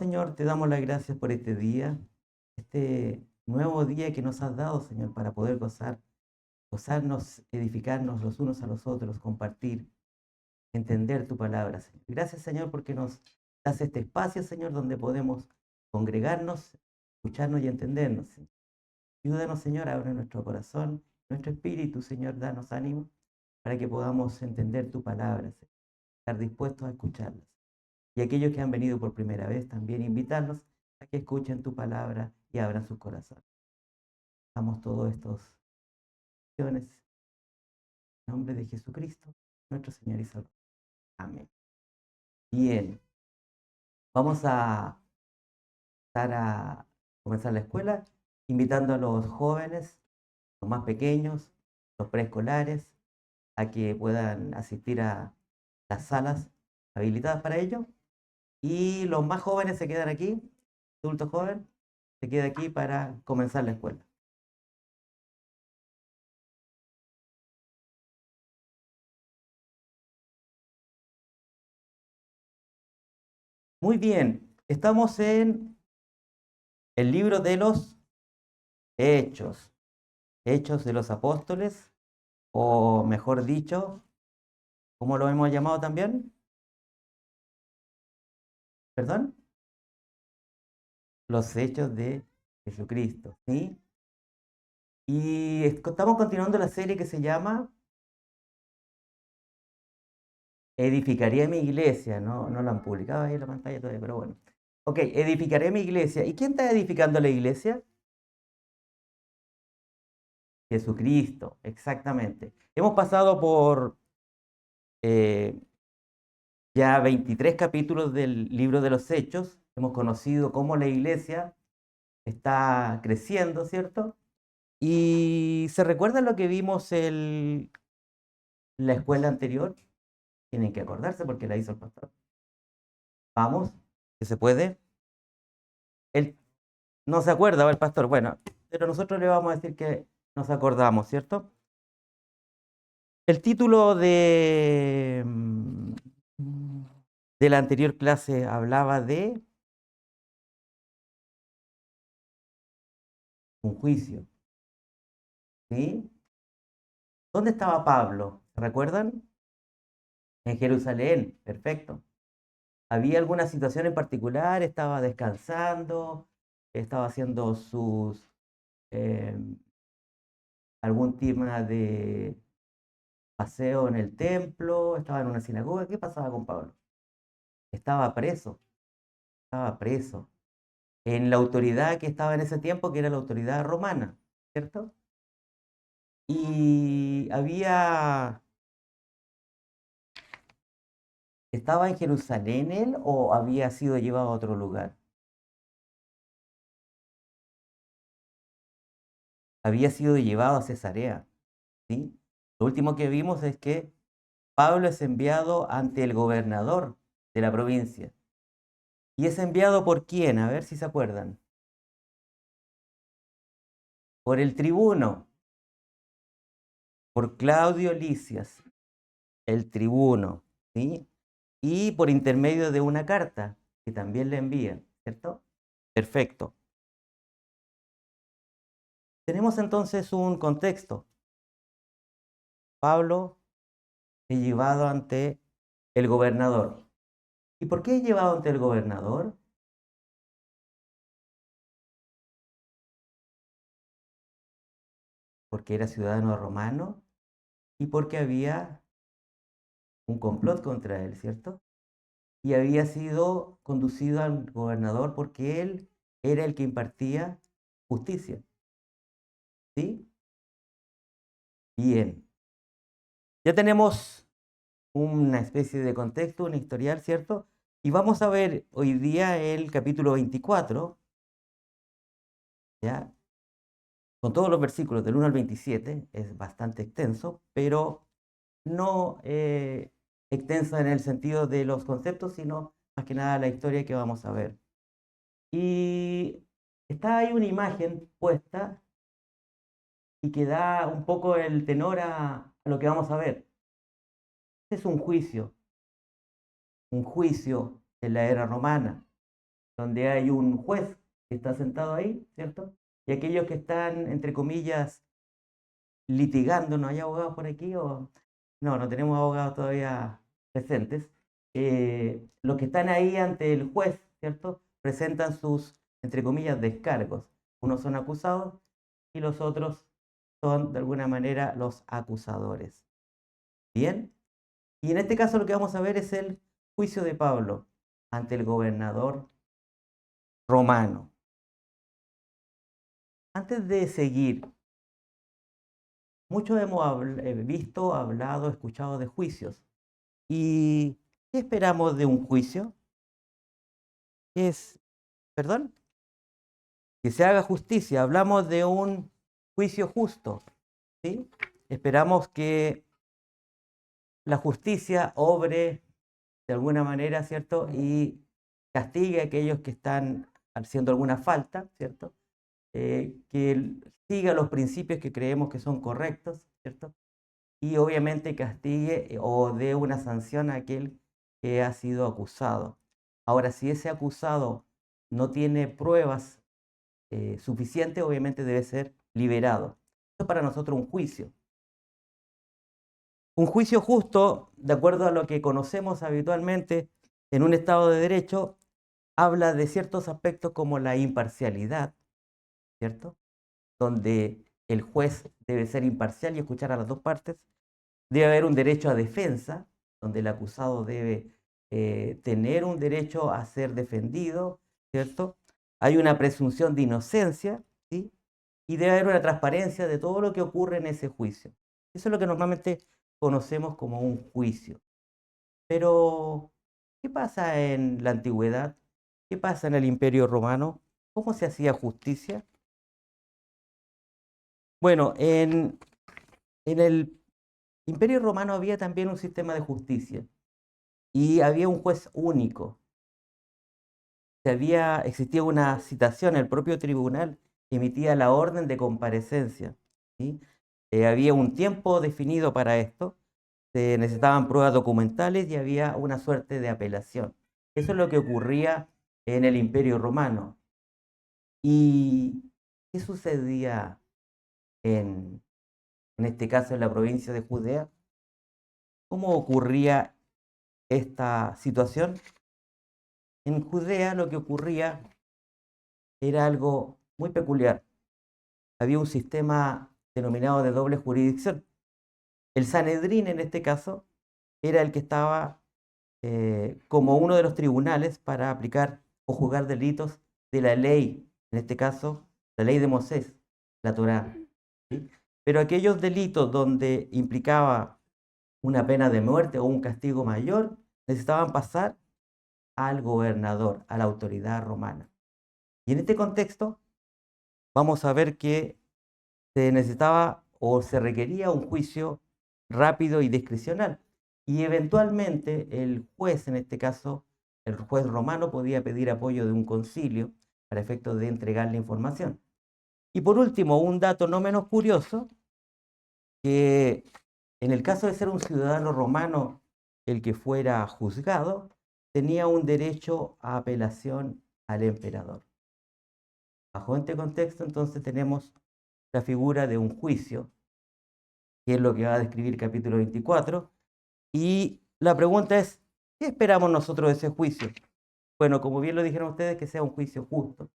Señor, te damos las gracias por este día, este nuevo día que nos has dado, Señor, para poder gozarnos, edificarnos los unos a los otros, compartir, entender tu palabra, Señor. Gracias, Señor, porque nos das este espacio, Señor, donde podemos congregarnos, escucharnos y entendernos, Señor. Ayúdanos, Señor, abre nuestro corazón, nuestro espíritu, Señor, danos ánimo para que podamos entender tu palabra, Señor, estar dispuestos a escucharla. Y aquellos que han venido por primera vez, también invitarlos a que escuchen tu palabra y abran sus corazones. Damos todos estos acciones en nombre de Jesucristo, nuestro Señor y Salvador. Amén. Bien, vamos a estar a comenzar la escuela, invitando a los jóvenes, los más pequeños, los preescolares, a que puedan asistir a las salas habilitadas para ello. Y los más jóvenes se quedan aquí, adulto joven, se queda aquí para comenzar la escuela. Muy bien, estamos en el libro de los Hechos, Hechos de los Apóstoles, o mejor dicho, ¿cómo lo hemos llamado también? ¿Perdón? Los Hechos de Jesucristo, ¿sí? Y estamos continuando la serie que se llama Edificaré mi iglesia, no la han publicado ahí en la pantalla todavía, pero bueno. Ok, edificaré mi iglesia. ¿Y quién está edificando la iglesia? Jesucristo, exactamente. Hemos pasado por eh, ya 23 capítulos del libro de los Hechos. Hemos conocido cómo la iglesia está creciendo, ¿cierto? Y se recuerda lo que vimos en la escuela anterior. Tienen que acordarse porque la hizo el pastor. Vamos, que se puede. Él no se acuerda, el pastor. Bueno, pero nosotros le vamos a decir que nos acordamos, ¿cierto? El título de la anterior clase hablaba de un juicio, ¿sí? ¿Dónde estaba Pablo? ¿Se recuerdan? En Jerusalén, perfecto. ¿Había alguna situación en particular? ¿Estaba descansando? ¿Estaba haciendo eh, algún tema de paseo en el templo? ¿Estaba en una sinagoga? ¿Qué pasaba con Pablo? Estaba preso, estaba preso. En la autoridad que estaba en ese tiempo, que era la autoridad romana, ¿cierto? Y ¿estaba en Jerusalén él o había sido llevado a otro lugar? Había sido llevado a Cesarea, ¿sí? Lo último que vimos es que Pablo es enviado ante el gobernador de la provincia. ¿Y es enviado por quién? A ver si se acuerdan. Por el tribuno, por Claudio Lisias, el tribuno, ¿sí? Y por intermedio de una carta que también le envían, ¿cierto? Perfecto. Tenemos entonces un contexto. Pablo es llevado ante el gobernador. ¿Y por qué es llevado ante el gobernador? Porque era ciudadano romano y porque había un complot contra él, ¿cierto? Y había sido conducido al gobernador porque él era el que impartía justicia, ¿sí? Bien, ya tenemos una especie de contexto, un historial, ¿cierto? Y vamos a ver hoy día el capítulo 24, ¿ya? Con todos los versículos del 1 al 27, es bastante extenso, pero no extensa en el sentido de los conceptos, sino más que nada la historia que vamos a ver. Y está ahí una imagen puesta y que da un poco el tenor a lo que vamos a ver. Este es un juicio en la era romana, donde hay un juez que está sentado ahí, ¿cierto? Y aquellos que están, entre comillas, litigando. ¿No hay abogados por aquí? O... No, no tenemos abogados todavía presentes. Los que están ahí ante el juez, ¿cierto? Presentan sus, entre comillas, descargos. Unos son acusados y los otros son, de alguna manera, los acusadores. Bien. Y en este caso lo que vamos a ver es el juicio de Pablo ante el gobernador romano. Antes de seguir, muchos hemos visto, hablado, escuchado de juicios. ¿Y qué esperamos de un juicio? Es, perdón, que se haga justicia. Hablamos de un juicio justo, ¿sí? Esperamos que la justicia obre de alguna manera, ¿cierto? Y castigue a aquellos que están haciendo alguna falta, ¿cierto? Que siga los principios que creemos que son correctos, ¿cierto? Y obviamente castigue o dé una sanción a aquel que ha sido acusado. Ahora, si ese acusado no tiene pruebas suficientes, obviamente debe ser liberado. Esto es para nosotros un juicio. Un juicio justo, de acuerdo a lo que conocemos habitualmente en un Estado de Derecho, habla de ciertos aspectos como la imparcialidad, ¿cierto? Donde el juez debe ser imparcial y escuchar a las dos partes. Debe haber un derecho a defensa, donde el acusado debe tener un derecho a ser defendido, ¿cierto? Hay una presunción de inocencia, ¿sí? Y debe haber una transparencia de todo lo que ocurre en ese juicio. Eso es lo que normalmente conocemos como un juicio. Pero, ¿qué pasa en la antigüedad? ¿Qué pasa en el Imperio Romano? ¿Cómo se hacía justicia? Bueno, en el Imperio Romano había también un sistema de justicia y había un juez único. Existía una citación, el propio tribunal emitía la orden de comparecencia, ¿sí? Había un tiempo definido para esto, se necesitaban pruebas documentales y había una suerte de apelación. Eso es lo que ocurría en el Imperio Romano. ¿Y qué sucedía en, en este caso en la provincia de Judea? ¿Cómo ocurría esta situación? En Judea lo que ocurría era algo muy peculiar. Había un sistema denominado de doble jurisdicción. El Sanedrín, en este caso, era el que estaba como uno de los tribunales para aplicar o juzgar delitos de la ley, en este caso, la ley de Moisés, la Torá, ¿sí? Pero aquellos delitos donde implicaba una pena de muerte o un castigo mayor, necesitaban pasar al gobernador, a la autoridad romana. Y en este contexto, vamos a ver que se necesitaba o se requería un juicio rápido y discrecional. Y eventualmente el juez, en este caso, el juez romano, podía pedir apoyo de un concilio para efectos de entregar la información. Y por último, un dato no menos curioso, que en el caso de ser un ciudadano romano el que fuera juzgado, tenía un derecho a apelación al emperador. Bajo este contexto, entonces, tenemos la figura de un juicio, que es lo que va a describir el capítulo 24. Y la pregunta es, ¿qué esperamos nosotros de ese juicio? Bueno, como bien lo dijeron ustedes, que sea un juicio justo,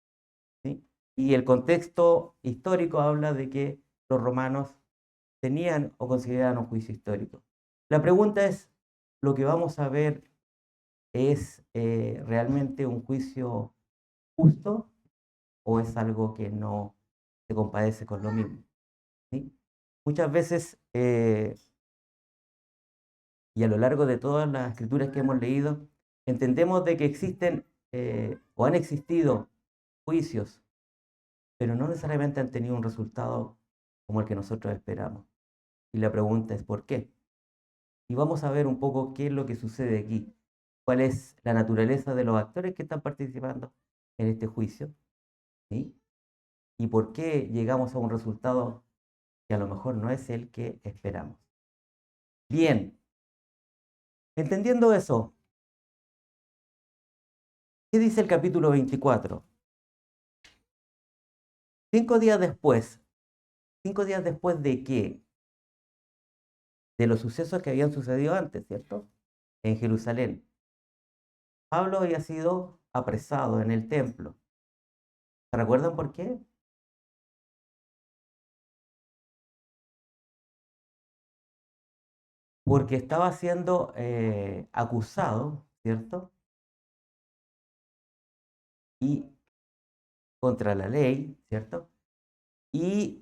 ¿sí? Y el contexto histórico habla de que los romanos tenían o consideraban un juicio histórico. La pregunta es, ¿lo que vamos a ver es realmente un juicio justo o es algo que no se compadece con lo mismo? ¿Sí? Muchas veces, y a lo largo de todas las escrituras que hemos leído, entendemos de que existen o han existido juicios, pero no necesariamente han tenido un resultado como el que nosotros esperamos. Y la pregunta es ¿por qué? Y vamos a ver un poco qué es lo que sucede aquí, cuál es la naturaleza de los actores que están participando en este juicio, ¿sí? Y por qué llegamos a un resultado que a lo mejor no es el que esperamos. Bien, entendiendo eso, ¿Qué dice el capítulo 24? 5 días después. ¿5 días después de qué? De los sucesos que habían sucedido antes, ¿cierto? En Jerusalén. Pablo había sido apresado en el templo. ¿Se recuerdan por qué? Porque estaba siendo acusado, ¿cierto? Y contra la ley, ¿cierto? Y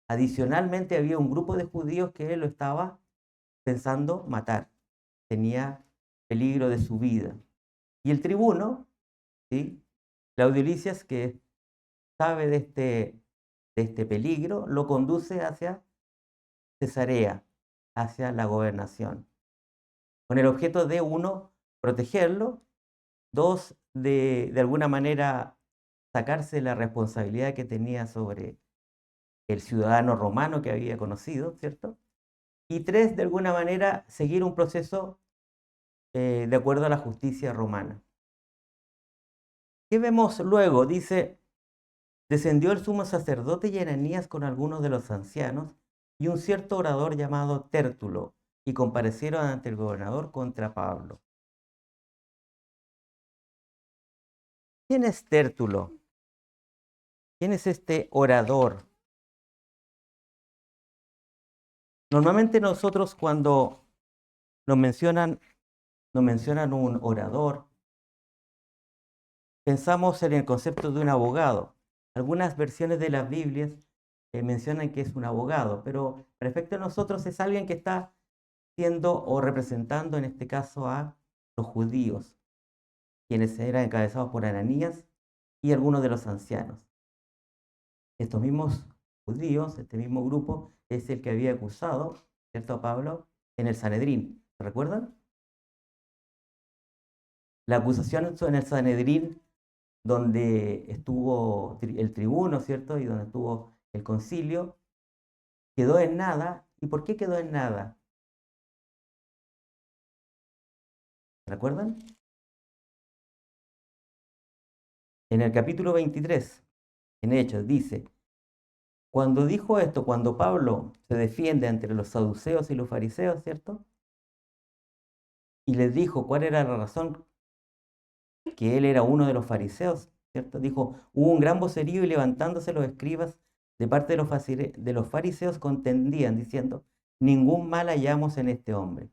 adicionalmente había un grupo de judíos que lo estaba pensando matar. Tenía peligro de su vida. Y el tribuno, ¿sí? Claudio Lisias, que sabe de este peligro, lo conduce hacia Cesarea, hacia la gobernación, con el objeto de, uno, protegerlo, dos, de alguna manera sacarse la responsabilidad que tenía sobre el ciudadano romano que había conocido, ¿cierto? Y tres, de alguna manera, seguir un proceso de acuerdo a la justicia romana. ¿Qué vemos luego? Dice, descendió el sumo sacerdote y Ananías con algunos de los ancianos y un cierto orador llamado Tértulo, y comparecieron ante el gobernador contra Pablo. ¿Quién es Tértulo? ¿Quién es este orador? Normalmente nosotros cuando nos mencionan un orador, pensamos en el concepto de un abogado. Algunas versiones de las Biblias mencionan que es un abogado, pero para efecto de nosotros es alguien que está siendo o representando en este caso a los judíos, quienes eran encabezados por Ananías y algunos de los ancianos. Estos mismos judíos, este mismo grupo, es el que había acusado, ¿cierto?, a Pablo en el Sanedrín. ¿Se recuerdan? La acusación en el Sanedrín, donde estuvo el tribuno, ¿cierto?, y donde estuvo el concilio, quedó en nada. ¿Y por qué quedó en nada? ¿Se recuerdan? En el capítulo 23, en Hechos, dice, cuando dijo esto, cuando Pablo se defiende entre los saduceos y los fariseos, ¿cierto? Y les dijo cuál era la razón, que él era uno de los fariseos, ¿cierto? Dijo, hubo un gran vocerío y levantándose los escribas de parte de los fariseos contendían diciendo, ningún mal hallamos en este hombre.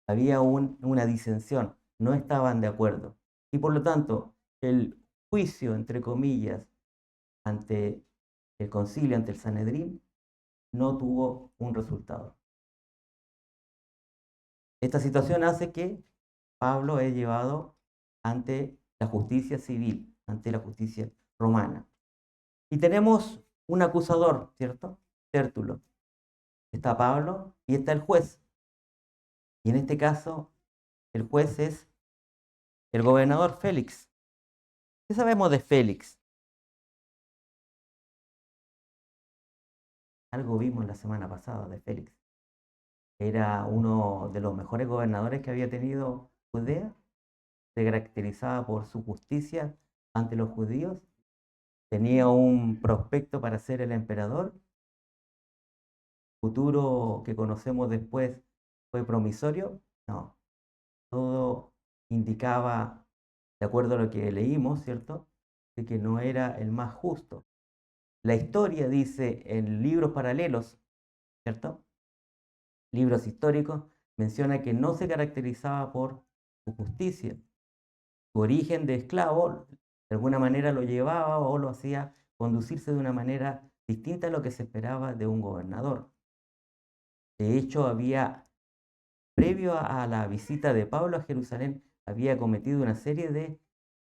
Había una disensión, no estaban de acuerdo. Y por lo tanto, el juicio, entre comillas, ante el concilio, ante el Sanedrín, no tuvo un resultado. Esta situación hace que Pablo es llevado ante la justicia civil, ante la justicia romana. Y tenemos un acusador, ¿cierto? Tértulo. Está Pablo y está el juez. Y en este caso, el juez es el gobernador Félix. ¿Qué sabemos de Félix? Algo vimos la semana pasada de Félix. Era uno de los mejores gobernadores que había tenido Judea. Se caracterizaba por su justicia ante los judíos. Tenía un prospecto para ser el emperador. Futuro que conocemos después fue promisorio. No, todo indicaba, de acuerdo a lo que leímos, ¿cierto?, de que no era el más justo. La historia dice en libros paralelos, ¿cierto?, libros históricos, menciona que no se caracterizaba por su justicia. Su origen de esclavo, de alguna manera lo llevaba o lo hacía conducirse de una manera distinta a lo que se esperaba de un gobernador. De hecho, previo a la visita de Pablo a Jerusalén, había cometido una serie de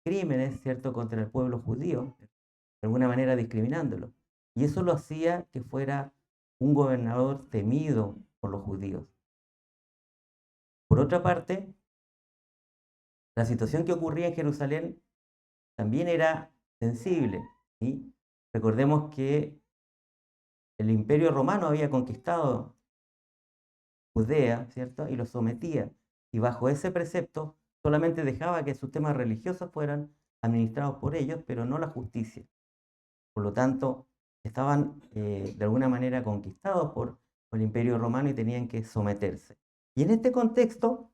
crímenes, ¿cierto?, contra el pueblo judío, de alguna manera discriminándolo. Y eso lo hacía que fuera un gobernador temido por los judíos. Por otra parte, la situación que ocurría en Jerusalén también era sensible, ¿sí? Recordemos que el Imperio Romano había conquistado Judea, ¿cierto?, y lo sometía. Y bajo ese precepto, solamente dejaba que sus temas religiosos fueran administrados por ellos, pero no la justicia. Por lo tanto, estaban de alguna manera conquistados por el Imperio Romano y tenían que someterse. Y en este contexto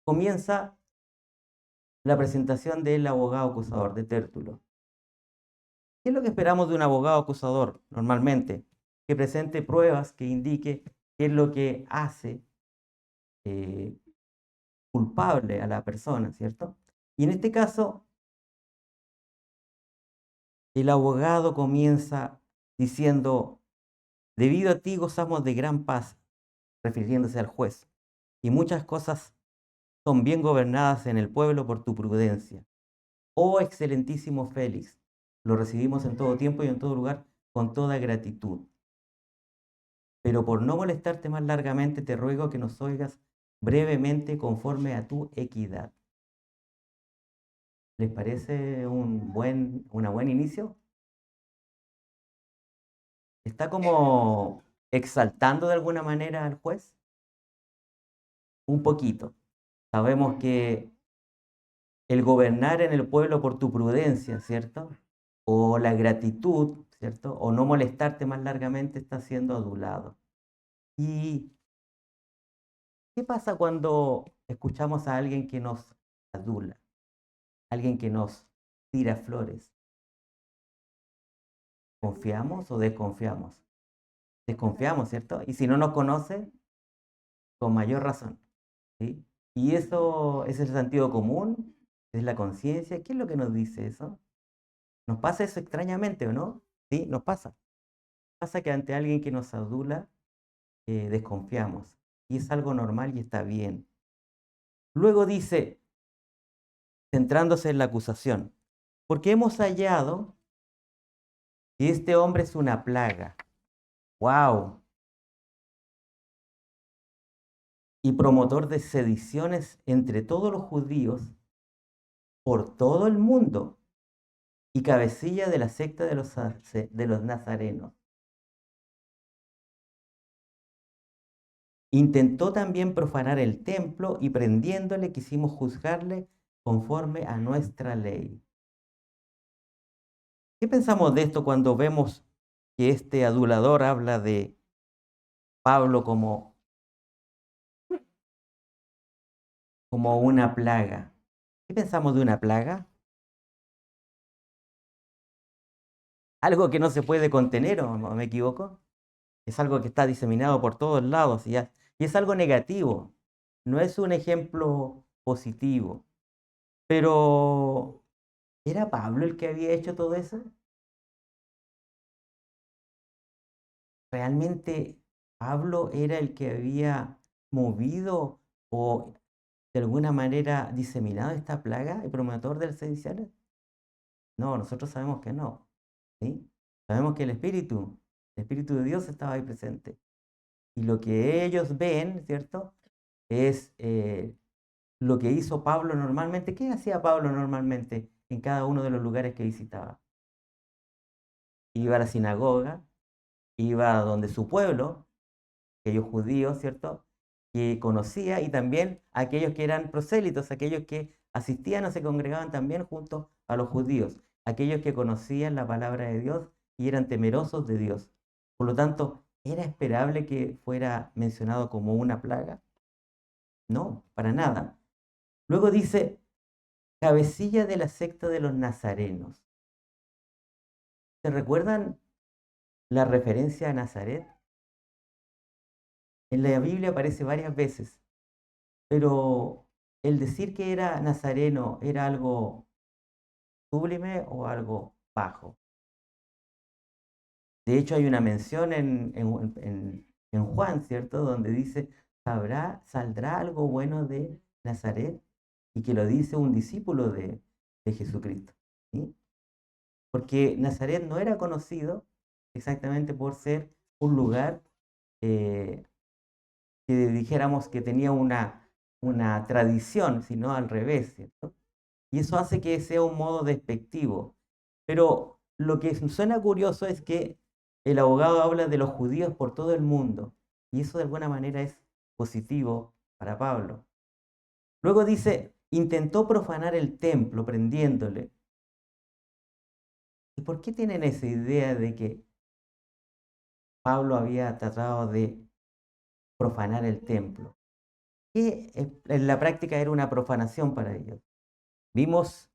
comienza la presentación del abogado acusador, de Tértulo. ¿Qué es lo que esperamos de un abogado acusador normalmente? Que presente pruebas que indique qué es lo que hace eh, culpable a la persona, ¿cierto? Y en este caso, el abogado comienza diciendo, debido a ti gozamos de gran paz, refiriéndose al juez, y muchas cosas son bien gobernadas en el pueblo por tu prudencia. Oh excelentísimo Félix, lo recibimos en todo tiempo y en todo lugar con toda gratitud. Pero por no molestarte más largamente, te ruego que nos oigas brevemente conforme a tu equidad. ¿Les parece una buen inicio? ¿Está como exaltando de alguna manera al juez? Un poquito. Sabemos que el gobernar en el pueblo por tu prudencia, ¿cierto? O la gratitud, ¿cierto? O no molestarte más largamente está siendo adulado. ¿Y qué pasa cuando escuchamos a alguien que nos adula? Alguien que nos tira flores. ¿Confiamos o desconfiamos? Desconfiamos, ¿cierto? Y si no nos conoce, con mayor razón, ¿sí? Y eso es el sentido común, es la conciencia. ¿Qué es lo que nos dice eso? Nos pasa eso extrañamente, ¿o no? Sí, nos pasa. Pasa que ante alguien que nos adula, desconfiamos. Y es algo normal y está bien. Luego dice, centrándose en la acusación, porque hemos hallado que este hombre es una plaga. ¡Wow! Y promotor de sediciones entre todos los judíos por todo el mundo y cabecilla de la secta de los nazarenos. Intentó también profanar el templo y prendiéndole quisimos juzgarle conforme a nuestra ley. ¿Qué pensamos de esto cuando vemos que este adulador habla de Pablo como una plaga? ¿Qué pensamos de una plaga? Algo que no se puede contener, ¿o me equivoco? Es algo que está diseminado por todos lados y es algo negativo. No es un ejemplo positivo. Pero, ¿era Pablo el que había hecho todo eso? ¿Realmente Pablo era el que había movido o de alguna manera diseminado esta plaga, el promotor de las sediciones? No, nosotros sabemos que no, ¿sí? Sabemos que el Espíritu de Dios estaba ahí presente. Y lo que ellos ven, ¿cierto? Es lo que hizo Pablo normalmente. ¿Qué hacía Pablo normalmente en cada uno de los lugares que visitaba? Iba a la sinagoga, iba a donde su pueblo, aquellos judíos, ¿cierto? Que conocía, y también aquellos que eran prosélitos, aquellos que asistían o se congregaban también junto a los judíos, aquellos que conocían la palabra de Dios y eran temerosos de Dios. Por lo tanto, ¿era esperable que fuera mencionado como una plaga? No, para nada. Luego dice, cabecilla de la secta de los nazarenos. ¿Se recuerdan la referencia a Nazaret? En la Biblia aparece varias veces, pero el decir que era nazareno era algo sublime o algo bajo. De hecho, hay una mención en Juan, ¿cierto? Donde dice, saldrá algo bueno de Nazaret, y que lo dice un discípulo de Jesucristo, ¿sí? Porque Nazaret no era conocido exactamente por ser un lugar eh, que dijéramos que tenía una tradición, sino al revés, ¿cierto? Y eso hace que sea un modo despectivo. Pero lo que suena curioso es que el abogado habla de los judíos por todo el mundo, y eso de alguna manera es positivo para Pablo. Luego dice, intentó profanar el templo prendiéndole. ¿Y por qué tienen esa idea de que Pablo había tratado de profanar el templo? Que en la práctica era una profanación para ellos. Vimos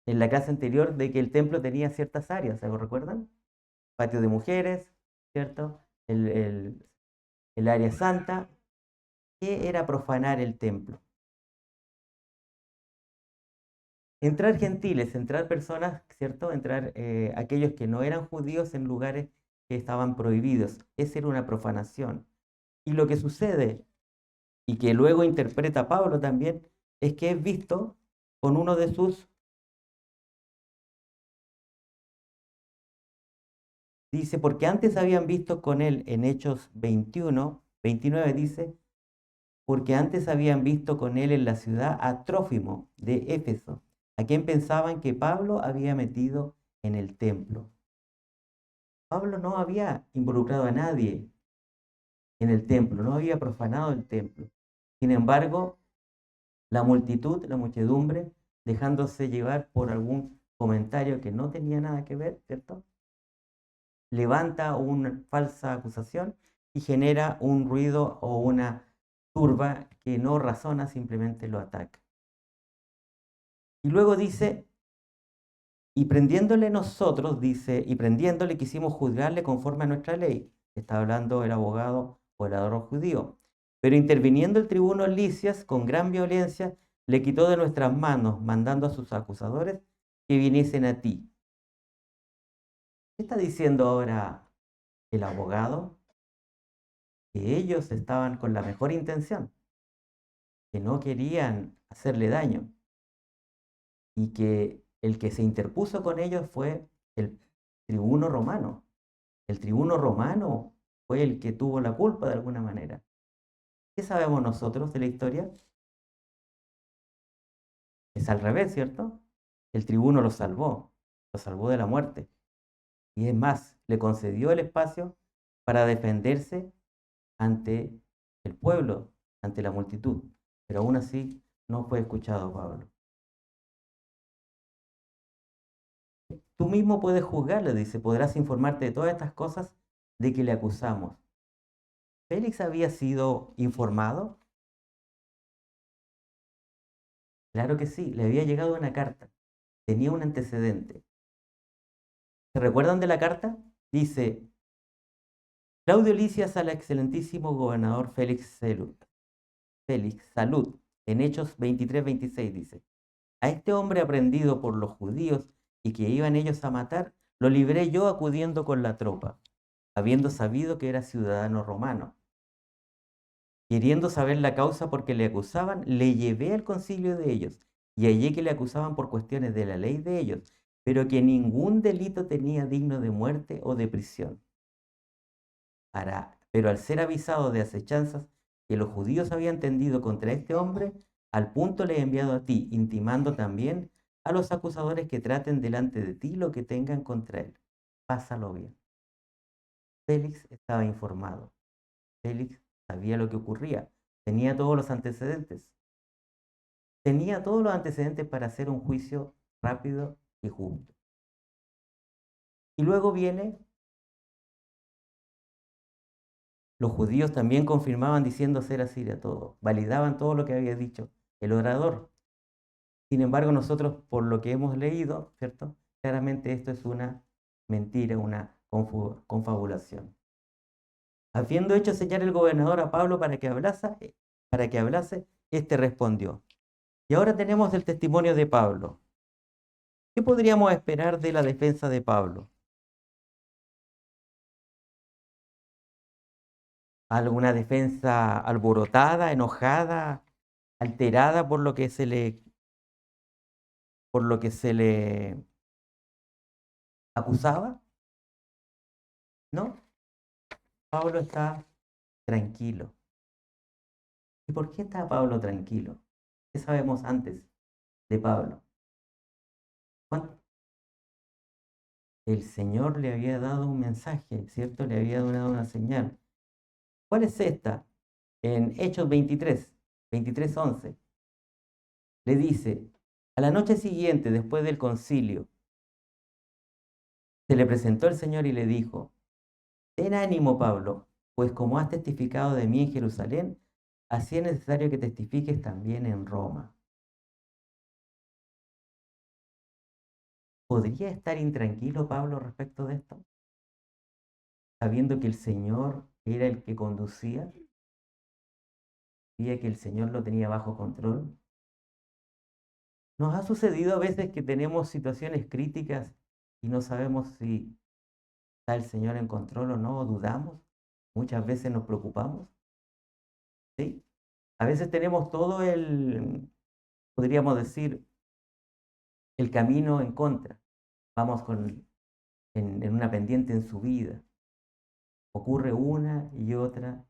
en la clase anterior de que el templo tenía ciertas áreas, ¿se lo recuerdan? Patio de mujeres, ¿cierto? El área santa. ¿Qué era profanar el templo? Entrar gentiles, entrar personas, ¿cierto? Entrar aquellos que no eran judíos en lugares que estaban prohibidos. Esa era una profanación. Y lo que sucede, y que luego interpreta Pablo también, es que es visto con uno de sus, dice, porque antes habían visto con él en Hechos 21, 29 dice, porque antes habían visto con él en la ciudad a Trófimo de Éfeso, a quien pensaban que Pablo había metido en el templo. Pablo no había involucrado a nadie en el templo, no había profanado el templo. Sin embargo, la multitud, la muchedumbre, dejándose llevar por algún comentario que no tenía nada que ver, ¿cierto? Levanta una falsa acusación y genera un ruido o una turba que no razona, simplemente lo ataca. Y luego dice, y prendiéndole nosotros, dice, y prendiéndole quisimos juzgarle conforme a nuestra ley. Está hablando el abogado o el orador judío. Pero interviniendo el tribuno Licias con gran violencia, le quitó de nuestras manos, mandando a sus acusadores que viniesen a ti. ¿Qué está diciendo ahora el abogado? Que ellos estaban con la mejor intención, que no querían hacerle daño y que el que se interpuso con ellos fue el tribuno romano. El tribuno romano fue el que tuvo la culpa de alguna manera. ¿Qué sabemos nosotros de la historia? Es al revés, ¿cierto? El tribuno lo salvó de la muerte. Y es más, le concedió el espacio para defenderse ante el pueblo, ante la multitud. Pero aún así no fue escuchado Pablo. Tú mismo puedes juzgarle, dice, podrás informarte de todas estas cosas de que le acusamos. ¿Félix había sido informado? Claro que sí, le había llegado una carta, tenía un antecedente. ¿Se recuerdan de la carta? Dice, Claudio Licias al excelentísimo gobernador Félix, salud, en Hechos 23-26 dice, a este hombre aprendido por los judíos y que iban ellos a matar, lo libré yo acudiendo con la tropa, habiendo sabido que era ciudadano romano. Queriendo saber la causa por que le acusaban, le llevé al concilio de ellos y hallé que le acusaban por cuestiones de la ley de ellos, pero que ningún delito tenía digno de muerte o de prisión. Pero al ser avisado de acechanzas que los judíos habían tendido contra este hombre, al punto le he enviado a ti, intimando también a los acusadores que traten delante de ti lo que tengan contra él. Pásalo bien. Félix estaba informado. Félix sabía lo que ocurría. Tenía todos los antecedentes. Tenía todos los antecedentes para hacer un juicio rápido y justo. Y luego viene, los judíos también confirmaban diciendo ser así de todo, validaban todo lo que había dicho el orador. Sin embargo, nosotros, por lo que hemos leído, ¿cierto? Claramente esto es una mentira, una confabulación. Habiendo hecho señal el gobernador a Pablo para que hablase, este respondió. Y ahora tenemos el testimonio de Pablo. ¿Qué podríamos esperar de la defensa de Pablo? ¿Alguna defensa alborotada, enojada, alterada por lo que se le acusaba? No, Pablo está tranquilo. ¿Y por qué está Pablo tranquilo? ¿Qué sabemos antes de Pablo? ¿Cuán- El Señor le había dado un mensaje, ¿cierto? Le había dado una señal. ¿Cuál es esta? En Hechos 23, 11. le dice, a la noche siguiente, después del concilio, se le presentó el Señor y le dijo, ten ánimo, Pablo, pues como has testificado de mí en Jerusalén, así es necesario que testifiques también en Roma. ¿Podría estar intranquilo Pablo respecto de esto? Sabiendo que el Señor era el que conducía, sabía que el Señor lo tenía bajo control. Nos ha sucedido a veces que tenemos situaciones críticas y no sabemos si está el Señor en control o no, o dudamos. Muchas veces nos preocupamos, ¿sí? A veces tenemos todo podríamos decir, el camino en contra. Vamos en una pendiente en subida. Ocurre una y otra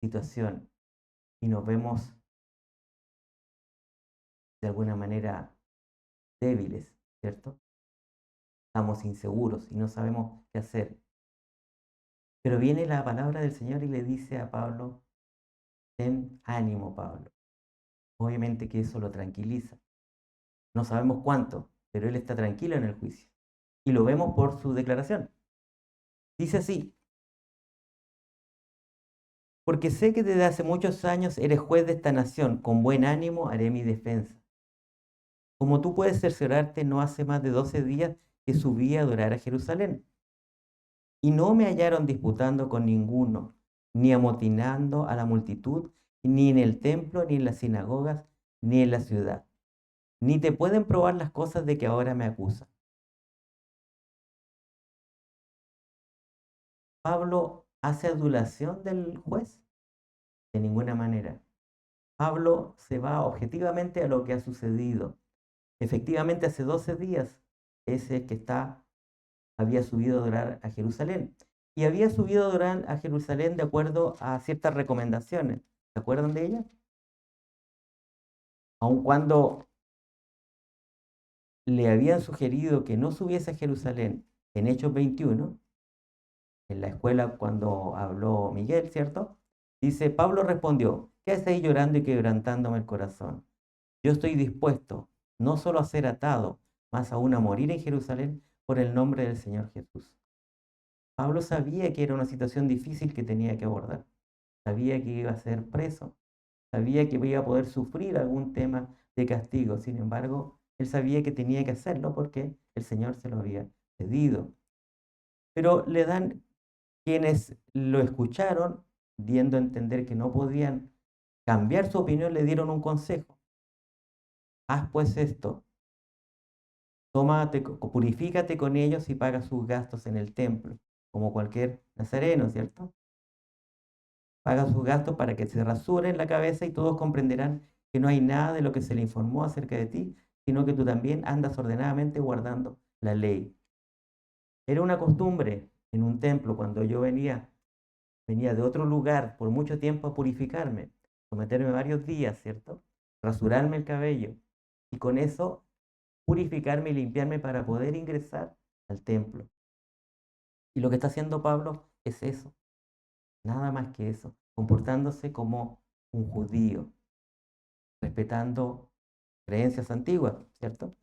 situación y nos vemos de alguna manera débiles, ¿cierto? Estamos inseguros y no sabemos qué hacer. Pero viene la palabra del Señor y le dice a Pablo, ten ánimo, Pablo. Obviamente que eso lo tranquiliza. No sabemos cuánto, pero él está tranquilo en el juicio. Y lo vemos por su declaración. Dice así, porque sé que desde hace muchos años eres juez de esta nación, con buen ánimo haré mi defensa. Como tú puedes cerciorarte, no hace más de 12 días que subí a adorar a Jerusalén. Y no me hallaron disputando con ninguno, ni amotinando a la multitud, ni en el templo, ni en las sinagogas, ni en la ciudad. Ni te pueden probar las cosas de que ahora me acusan. ¿Pablo hace adulación del juez? De ninguna manera. Pablo se va objetivamente a lo que ha sucedido. Efectivamente, hace 12 días, ese que había subido a adorar a Jerusalén. Y había subido a adorar a Jerusalén de acuerdo a ciertas recomendaciones. ¿Se acuerdan de ellas? Aun cuando le habían sugerido que no subiese a Jerusalén en Hechos 21, en la escuela cuando habló Miguel, ¿cierto? Dice, Pablo respondió, ¿qué hacéis llorando y quebrantándome el corazón? Yo estoy dispuesto no solo a ser atado, más aún a morir en Jerusalén por el nombre del Señor Jesús. Pablo sabía que era una situación difícil que tenía que abordar. Sabía que iba a ser preso. Sabía que iba a poder sufrir algún tema de castigo. Sin embargo, él sabía que tenía que hacerlo porque el Señor se lo había pedido. Pero quienes lo escucharon, viendo a entender que no podían cambiar su opinión, le dieron un consejo. Haz pues esto, purifícate con ellos y paga sus gastos en el templo, como cualquier nazareno, ¿cierto? Paga sus gastos para que se rasuren la cabeza y todos comprenderán que no hay nada de lo que se le informó acerca de ti, sino que tú también andas ordenadamente guardando la ley. Era una costumbre en un templo cuando yo venía de otro lugar por mucho tiempo a purificarme, someterme varios días, ¿cierto? Rasurarme el cabello y con eso purificarme y limpiarme para poder ingresar al templo. Y lo que está haciendo Pablo es eso, nada más que eso, comportándose como un judío, respetando creencias antiguas, ¿cierto?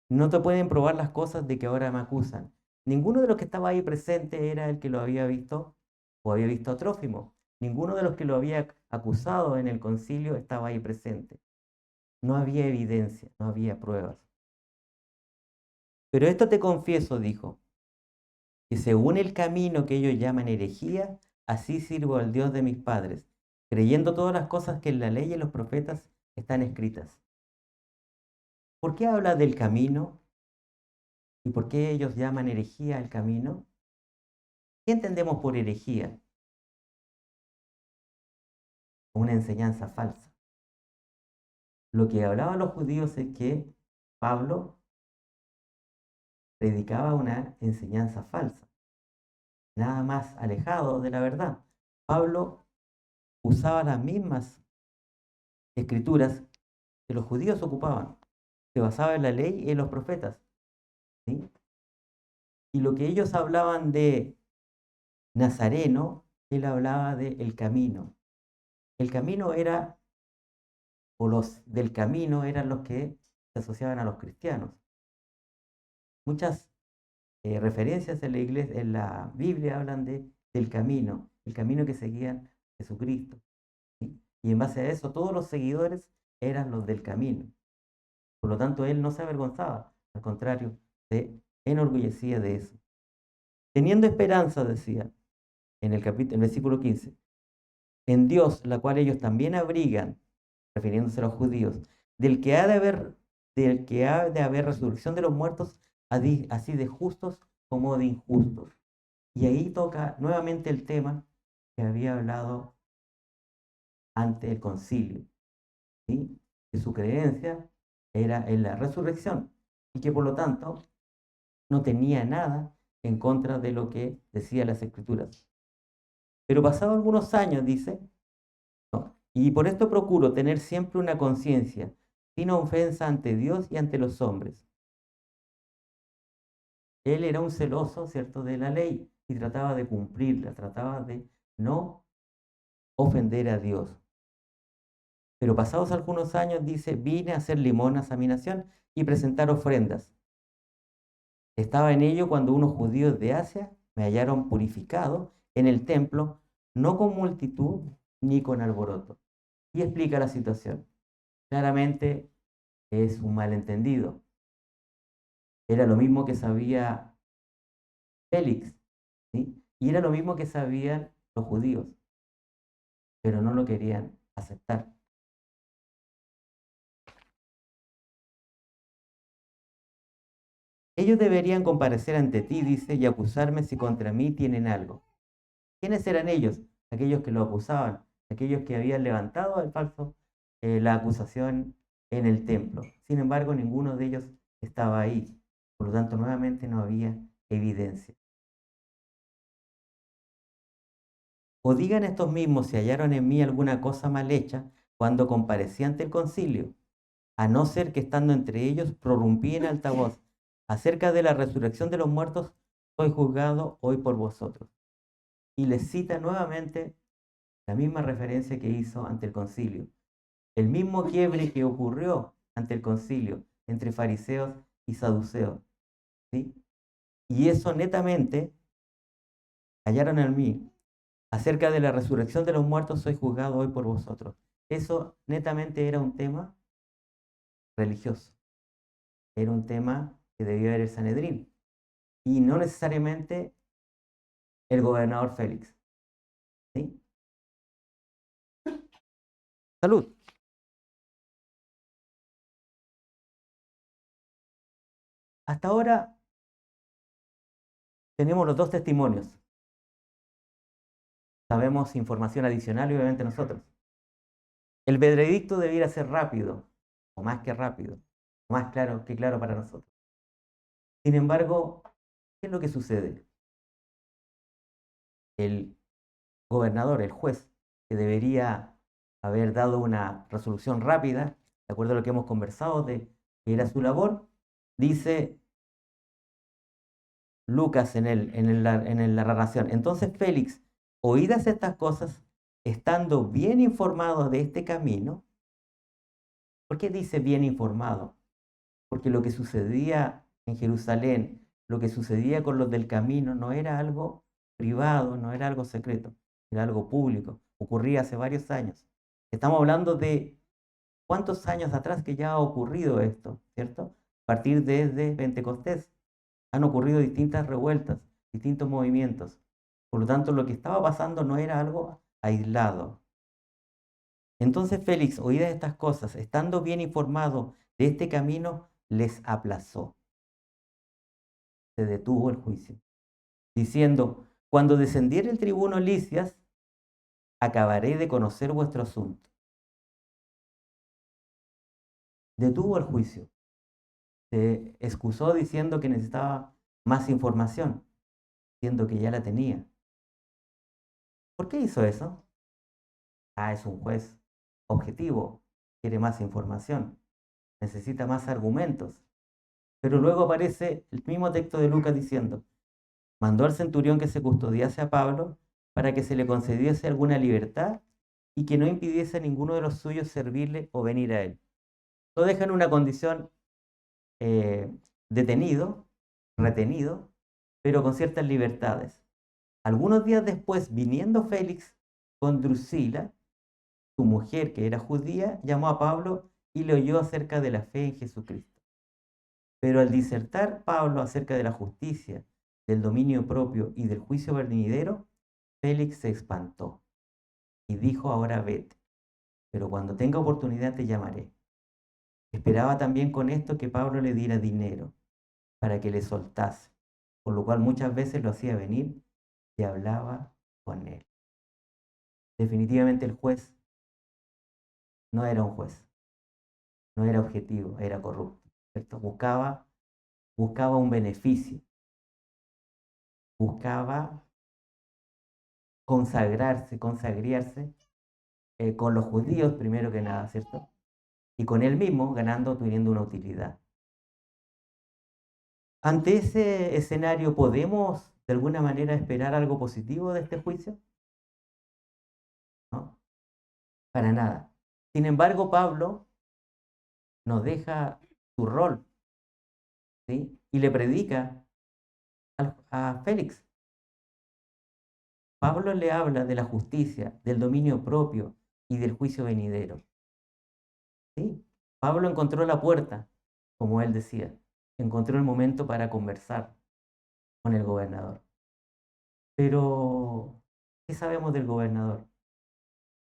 No te pueden probar las cosas de que ahora me acusan. Ninguno de los que estaba ahí presente era el que lo había visto o había visto a Trófimo. Ninguno de los que lo había acusado en el concilio estaba ahí presente. No había evidencia, no había pruebas. Pero esto te confieso, dijo, que según el camino que ellos llaman herejía, así sirvo al Dios de mis padres, creyendo todas las cosas que en la ley y en los profetas están escritas. ¿Por qué habla del camino? ¿Y por qué ellos llaman herejía al camino? ¿Qué entendemos por herejía? Una enseñanza falsa. Lo que hablaban los judíos es que Pablo predicaba una enseñanza falsa, nada más alejado de la verdad. Pablo usaba las mismas escrituras que los judíos ocupaban. Se basaba en la ley y en los profetas, ¿sí? Y lo que ellos hablaban de Nazareno, él hablaba de el camino. El camino era o los del camino eran los que se asociaban a los cristianos. Muchas referencias en la iglesia, en la Biblia hablan del camino, el camino que seguía Jesucristo. ¿Sí? Y en base a eso, todos los seguidores eran los del camino. Por lo tanto, él no se avergonzaba, al contrario, se enorgullecía de eso. Teniendo esperanza, decía en el versículo 15, en Dios, la cual ellos también abrigan, refiriéndose a los judíos, del que ha de haber resurrección de los muertos, así de justos como de injustos. Y ahí toca nuevamente el tema que había hablado ante el concilio, ¿sí? Que su creencia era en la resurrección y que por lo tanto no tenía nada en contra de lo que decían las escrituras. Pero pasados algunos años, dice, no, y por esto procuro tener siempre una conciencia sin ofensa ante Dios y ante los hombres. Él era un celoso, ¿cierto?, de la ley y trataba de cumplirla, trataba de no ofender a Dios. Pero pasados algunos años, dice, vine a hacer limonas a mi nación y presentar ofrendas. Estaba en ello cuando unos judíos de Asia me hallaron purificado en el templo, no con multitud ni con alboroto. Y explica la situación. Claramente es un malentendido. Era lo mismo que sabía Félix, ¿sí? Y era lo mismo que sabían los judíos, pero no lo querían aceptar. Ellos deberían comparecer ante ti, dice, y acusarme si contra mí tienen algo. ¿Quiénes eran ellos? Aquellos que lo acusaban, aquellos que habían levantado el falso, la acusación en el templo. Sin embargo, ninguno de ellos estaba ahí. Por lo tanto, nuevamente no había evidencia. O digan estos mismos si hallaron en mí alguna cosa mal hecha cuando comparecí ante el concilio, a no ser que estando entre ellos prorrumpí en alta voz acerca de la resurrección de los muertos, soy juzgado hoy por vosotros. Y les cita nuevamente la misma referencia que hizo ante el concilio. El mismo quiebre que ocurrió ante el concilio entre fariseos y saduceos. ¿Sí? Y eso netamente hallaron en mí. Acerca de la resurrección de los muertos soy juzgado hoy por vosotros. Eso netamente era un tema religioso. Era un tema que debía ver el Sanedrín. Y no necesariamente el gobernador Félix. ¿Sí? Salud. Hasta ahora tenemos los dos testimonios. Sabemos información adicional y obviamente nosotros. El veredicto debiera ser rápido, o más que rápido, o más claro que claro para nosotros. Sin embargo, ¿qué es lo que sucede? El gobernador, el juez, que debería haber dado una resolución rápida, de acuerdo a lo que hemos conversado, de que era su labor, dice Lucas en la narración. Entonces Félix, oídas estas cosas, estando bien informado de este camino, ¿por qué dice bien informado? Porque lo que sucedía en Jerusalén, lo que sucedía con los del camino, no era algo privado, no era algo secreto, era algo público. Ocurría hace varios años. Estamos hablando de cuántos años atrás que ya ha ocurrido esto, ¿cierto? A partir desde Pentecostés han ocurrido distintas revueltas, distintos movimientos. Por lo tanto, lo que estaba pasando no era algo aislado. Entonces Félix, oídas estas cosas, estando bien informado de este camino, les aplazó. Se detuvo el juicio, diciendo, cuando descendiere el tribuno Licias, acabaré de conocer vuestro asunto. Detuvo el juicio. Se excusó diciendo que necesitaba más información, siendo que ya la tenía. ¿Por qué hizo eso? Es un juez objetivo, quiere más información, necesita más argumentos. Pero luego aparece el mismo texto de Lucas diciendo, mandó al centurión que se custodiase a Pablo para que se le concediese alguna libertad y que no impidiese a ninguno de los suyos servirle o venir a él. Lo deja en una condición detenido, retenido, pero con ciertas libertades. Algunos días después, viniendo Félix con Drusila, su mujer, que era judía, llamó a Pablo y le oyó acerca de la fe en Jesucristo. Pero al disertar Pablo acerca de la justicia, del dominio propio y del juicio venidero, Félix se espantó y dijo: ahora vete, pero cuando tenga oportunidad te llamaré. Esperaba también con esto que Pablo le diera dinero para que le soltase, por lo cual muchas veces lo hacía venir y hablaba con él. Definitivamente el juez no era un juez, no era objetivo, era corrupto, ¿cierto? Buscaba un beneficio, buscaba consagrarse con los judíos primero que nada, ¿cierto? Y con él mismo ganando, teniendo una utilidad. Ante ese escenario, ¿podemos de alguna manera esperar algo positivo de este juicio? No, para nada. Sin embargo, Pablo nos deja su rol, ¿sí? Y le predica a Félix. Pablo le habla de la justicia, del dominio propio y del juicio venidero. ¿Sí? Pablo encontró la puerta, como él decía, encontró el momento para conversar con el gobernador. Pero, ¿qué sabemos del gobernador?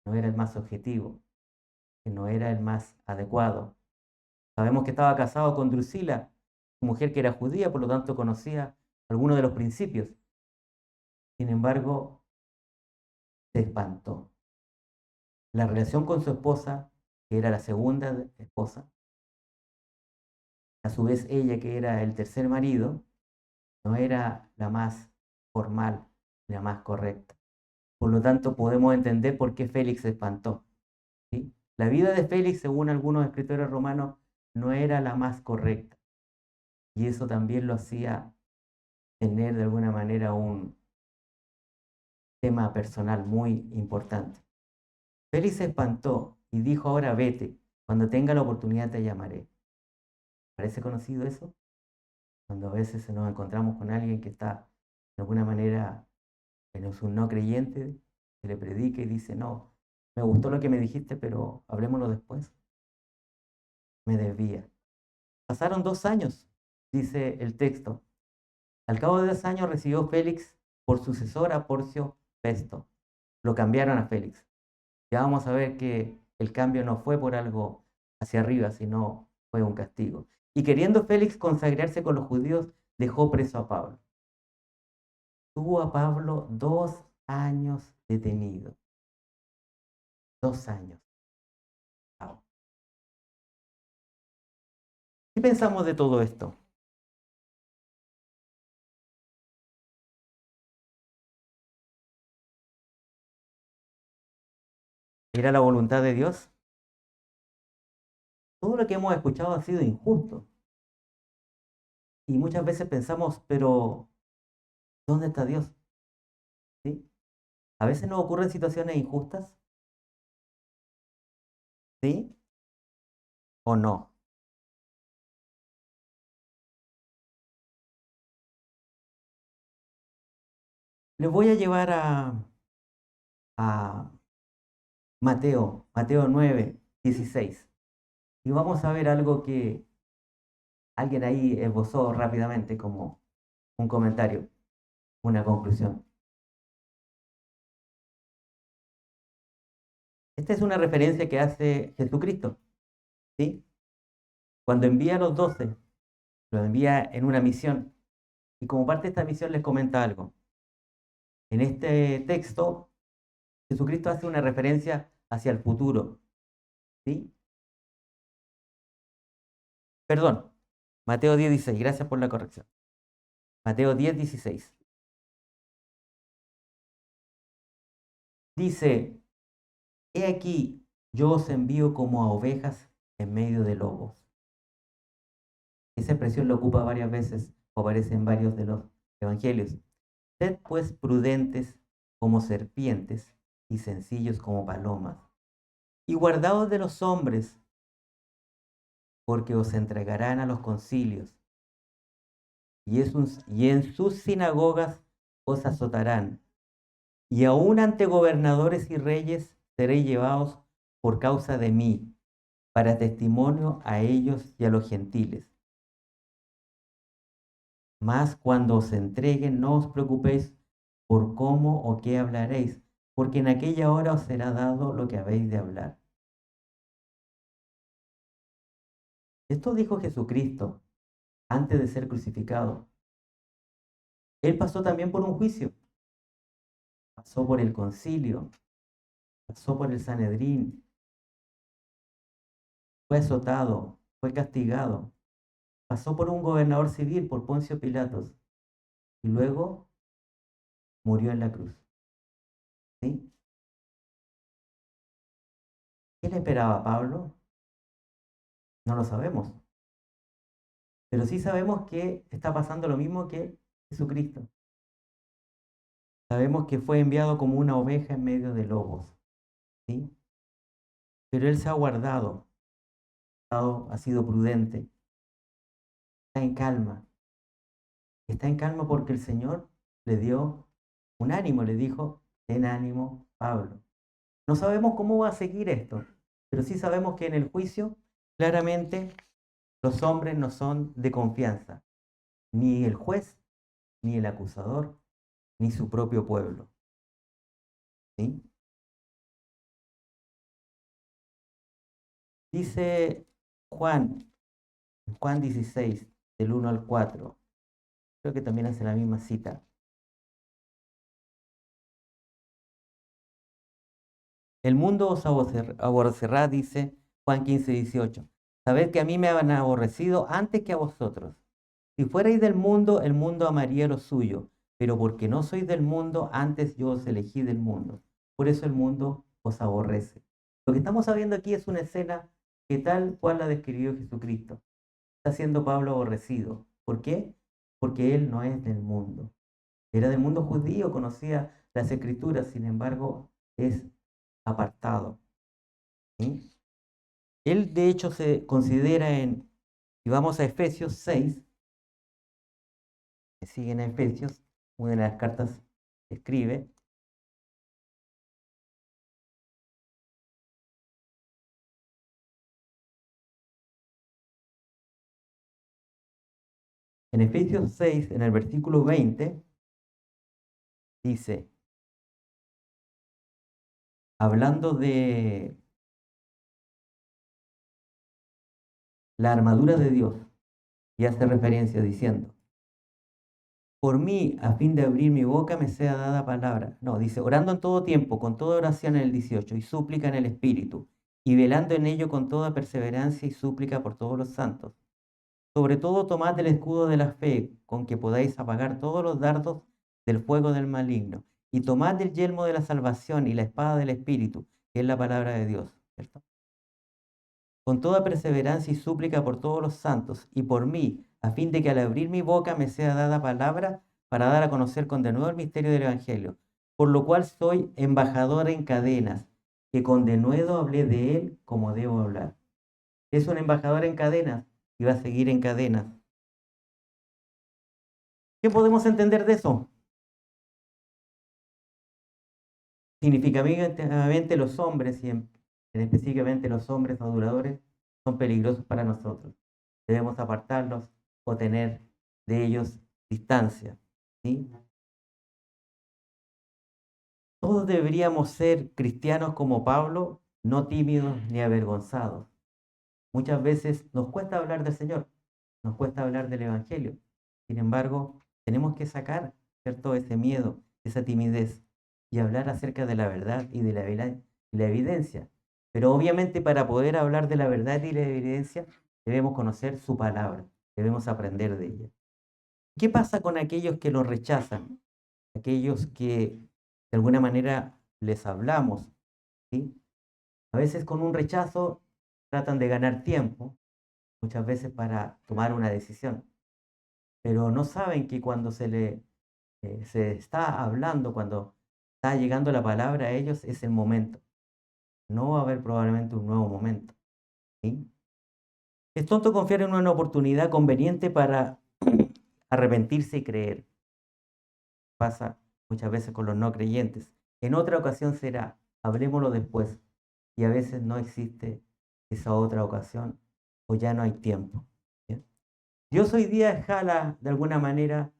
No era el más objetivo, que no era el más adecuado. Sabemos que estaba casado con Drusila, mujer que era judía, por lo tanto conocía algunos de los principios. Sin embargo, se espantó. La relación con su esposa, que era la segunda esposa, a su vez ella, que era el tercer marido, no era la más formal, la más correcta. Por lo tanto, podemos entender por qué Félix se espantó, ¿sí? La vida de Félix, según algunos escritores romanos, no era la más correcta. Y eso también lo hacía tener de alguna manera un tema personal muy importante. Félix se espantó y dijo: ahora vete, cuando tenga la oportunidad te llamaré. ¿Parece conocido eso? Cuando a veces nos encontramos con alguien que está de alguna manera es un no creyente, se le predica y dice: no, me gustó lo que me dijiste, pero hablémoslo después. Me desvía. Pasaron 2 años, dice el texto. Al cabo de 2 años recibió Félix por sucesor a Porcio Festo. Lo cambiaron a Félix. Ya vamos a ver que el cambio no fue por algo hacia arriba, sino fue un castigo. Y queriendo Félix consagrarse con los judíos, dejó preso a Pablo. Tuvo a Pablo 2 años detenido. 2 años. Wow. ¿Qué pensamos de todo esto? ¿Era la voluntad de Dios? Todo lo que hemos escuchado ha sido injusto. Y muchas veces pensamos, pero ¿dónde está Dios? ¿Sí? A veces nos ocurren situaciones injustas, ¿sí? ¿O no? Les voy a llevar a Mateo 9:16. Y vamos a ver algo que alguien ahí esbozó rápidamente como un comentario, una conclusión. Esta es una referencia que hace Jesucristo, ¿sí? Cuando envía a los 12, los envía en una misión. Y como parte de esta misión les comenta algo. En este texto, Jesucristo hace una referencia hacia el futuro, ¿sí? Perdón, Mateo 10:16, gracias por la corrección. Mateo 10:16. Dice: he aquí, yo os envío como a ovejas en medio de lobos. Esa expresión la ocupa varias veces, o aparece en varios de los evangelios. Sed pues prudentes como serpientes y sencillos como palomas. Y guardaos de los hombres, porque os entregarán a los concilios, y en sus sinagogas os azotarán, y aun ante gobernadores y reyes seréis llevados por causa de mí, para testimonio a ellos y a los gentiles. Mas cuando os entreguen, no os preocupéis por cómo o qué hablaréis, porque en aquella hora os será dado lo que habéis de hablar. Esto dijo Jesucristo antes de ser crucificado. Él pasó también por un juicio, pasó por el concilio, pasó por el Sanedrín, fue azotado, fue castigado, pasó por un gobernador civil, por Poncio Pilatos, y luego murió en la cruz. ¿Sí? ¿Qué le esperaba a Pablo? No lo sabemos, pero sí sabemos que está pasando lo mismo que Jesucristo. Sabemos que fue enviado como una oveja en medio de lobos, ¿sí? Pero él se ha guardado, ha sido prudente, está en calma. Está en calma porque el Señor le dio un ánimo, le dijo, ten ánimo, Pablo. No sabemos cómo va a seguir esto, pero sí sabemos que en el juicio, claramente, los hombres no son de confianza, ni el juez, ni el acusador, ni su propio pueblo. ¿Sí? Dice Juan 16, del 1 al 4. Creo que también hace la misma cita. El mundo os aborrecerá, dice Juan 15, 18. Sabed que a mí me han aborrecido antes que a vosotros. Si fuerais del mundo, el mundo amaría lo suyo, pero porque no sois del mundo, antes yo os elegí del mundo. Por eso el mundo os aborrece. Lo que estamos viendo aquí es una escena que tal cual la describió Jesucristo. Está siendo Pablo aborrecido. ¿Por qué? Porque él no es del mundo. Era del mundo judío, conocía las escrituras, sin embargo, es apartado. ¿Sí? Él de hecho se considera y vamos a Efesios 6, que sigue en Efesios, una de las cartas que escribe. En Efesios 6, en el versículo 20, dice, hablando de la armadura de Dios, y hace referencia diciendo, por mí, a fin de abrir mi boca, me sea dada palabra. No, dice, orando en todo tiempo, con toda oración en el 18, y súplica en el Espíritu, y velando en ello con toda perseverancia y súplica por todos los santos. Sobre todo tomad el escudo de la fe, con que podáis apagar todos los dardos del fuego del maligno, y tomad el yelmo de la salvación y la espada del Espíritu, que es la palabra de Dios, ¿cierto? Con toda perseverancia y súplica por todos los santos y por mí, a fin de que al abrir mi boca me sea dada palabra para dar a conocer con denuedo el misterio del Evangelio, por lo cual soy embajador en cadenas, que con denuedo hablé de él como debo hablar. Es un embajador en cadenas y va a seguir en cadenas. ¿Qué podemos entender de eso? Significativamente los hombres, específicamente los hombres aduladores, son peligrosos para nosotros. Debemos apartarlos o tener de ellos distancia. ¿Sí? Todos deberíamos ser cristianos como Pablo, no tímidos ni avergonzados. Muchas veces nos cuesta hablar del Señor, nos cuesta hablar del Evangelio. Sin embargo, tenemos que sacar, ¿cierto?, ese miedo, esa timidez y hablar acerca de la verdad y de la evidencia. Pero obviamente para poder hablar de la verdad y la evidencia, debemos conocer su palabra, debemos aprender de ella. ¿Qué pasa con aquellos que lo rechazan? Aquellos que de alguna manera les hablamos, ¿sí? A veces con un rechazo tratan de ganar tiempo, muchas veces para tomar una decisión, pero no saben que cuando se está hablando, cuando está llegando la palabra a ellos, es el momento. No va a haber probablemente un nuevo momento. ¿Sí? Es tonto confiar en una oportunidad conveniente para arrepentirse y creer. Pasa muchas veces con los no creyentes. En otra ocasión será, hablemoslo después. Y a veces no existe esa otra ocasión o ya no hay tiempo. ¿Bien? Dios hoy día jala de alguna manera,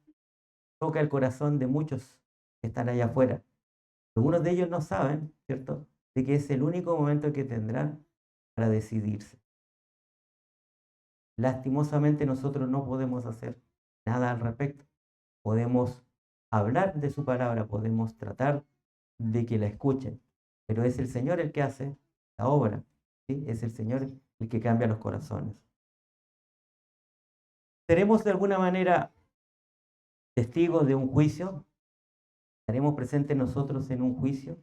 toca el corazón de muchos que están allá afuera. Algunos de ellos no saben, ¿cierto?, de que es el único momento que tendrán para decidirse. Lastimosamente nosotros no podemos hacer nada al respecto. Podemos hablar de su palabra, podemos tratar de que la escuchen, pero es el Señor el que hace la obra, ¿sí? Es el Señor el que cambia los corazones. ¿Seremos de alguna manera testigos de un juicio? ¿Estaremos presentes nosotros en un juicio?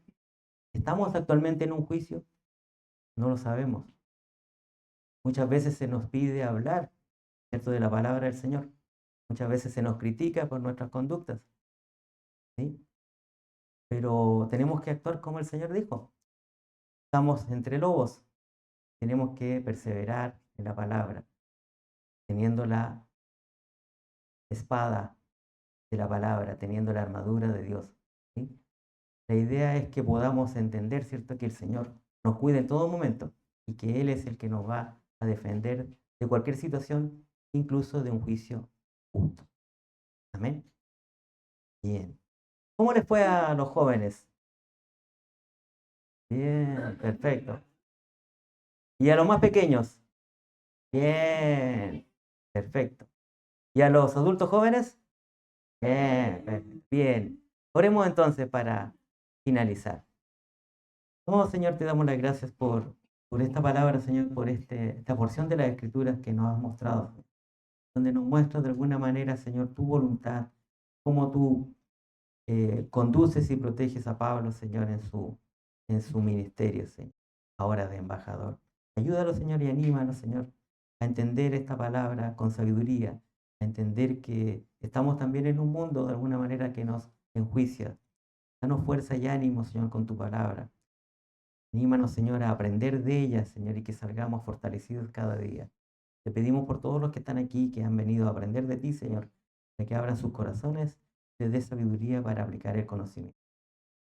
¿Estamos actualmente en un juicio? No lo sabemos. Muchas veces se nos pide hablar, ¿cierto?, de la palabra del Señor. Muchas veces se nos critica por nuestras conductas, ¿sí? Pero tenemos que actuar como el Señor dijo. Estamos entre lobos. Tenemos que perseverar en la palabra, teniendo la espada de la palabra, teniendo la armadura de Dios, ¿sí? La idea es que podamos entender, ¿cierto?, que el Señor nos cuida en todo momento y que Él es el que nos va a defender de cualquier situación, incluso de un juicio justo. Amén. Bien. ¿Cómo les fue a los jóvenes? Bien, perfecto. ¿Y a los más pequeños? Bien, perfecto. ¿Y a los adultos jóvenes? Bien, bien. Oremos entonces para finalizar. Oh, Señor, te damos las gracias por esta palabra, Señor, por esta porción de las Escrituras que nos has mostrado, donde nos muestras de alguna manera, Señor, tu voluntad, cómo tú conduces y proteges a Pablo, Señor, en su ministerio, Señor, ahora de embajador. Ayúdalo, Señor, y anímalo, Señor, a entender esta palabra con sabiduría, a entender que estamos también en un mundo de alguna manera que nos enjuicia. Danos fuerza y ánimo, Señor, con tu palabra. Anímanos, Señor, a aprender de ella, Señor, y que salgamos fortalecidos cada día. Te pedimos por todos los que están aquí, que han venido a aprender de ti, Señor, de que abran sus corazones, te dé sabiduría para aplicar el conocimiento.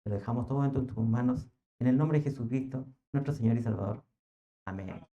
Te lo dejamos todo en tus manos, en el nombre de Jesucristo, nuestro Señor y Salvador. Amén.